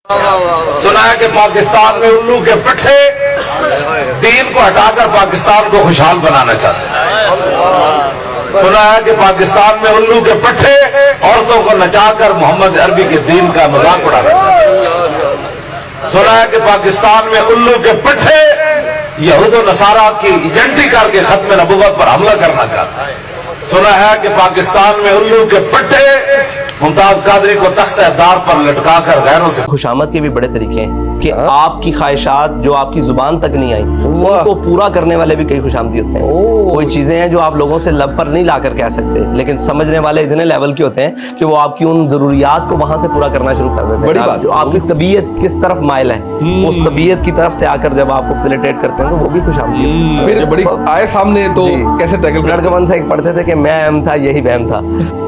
सुना है कि पाकिस्तान में उल्लू के पट्टे दीन को हटाकर पाकिस्तान को खुशहाल बनाना चाहते हैं। सुना है कि पाकिस्तान में उल्लू के पट्टे औरतों को नचाकर मोहम्मद अरबी के दीन का मजाक उड़ाना चाहते हैं। सुना है कि पाकिस्तान में उल्लू के पट्टे यहूद नसारा की एजेंटी करके खत्म नबूवत पर हमला करना चाहता है। सुना है कि पाकिस्तान में उल्लू के पट्टे मुमताज कादरी को तख्त-ए-दार पर लटकाकर गैरों से खुशामद के भी बड़े तरीके हैं कि आपकी ख्वाहिशात जो आपकी जुबान तक नहीं आई उनको पूरा करने वाले भी कई खुशामदी होते हैं। कोई चीजें हैं जो आप लोगों से लब पर नहीं लाकर कह सकते, लेकिन समझने वाले इतने लेवल के होते हैं कि वो आपकी उन जरूरियात को वहां से पूरा करना शुरू कर देते हैं। जो आपकी तबीयत किस तरफ माइल है उस तबीयत की तरफ से आकर जब आप फैसिलिटेट करते हैं तो वो भी खुशामदी बड़ी आए सामने तो कैसे टैकल लड़कपन से एक पढ़ते थे कि मैं अहम था यही वहम था।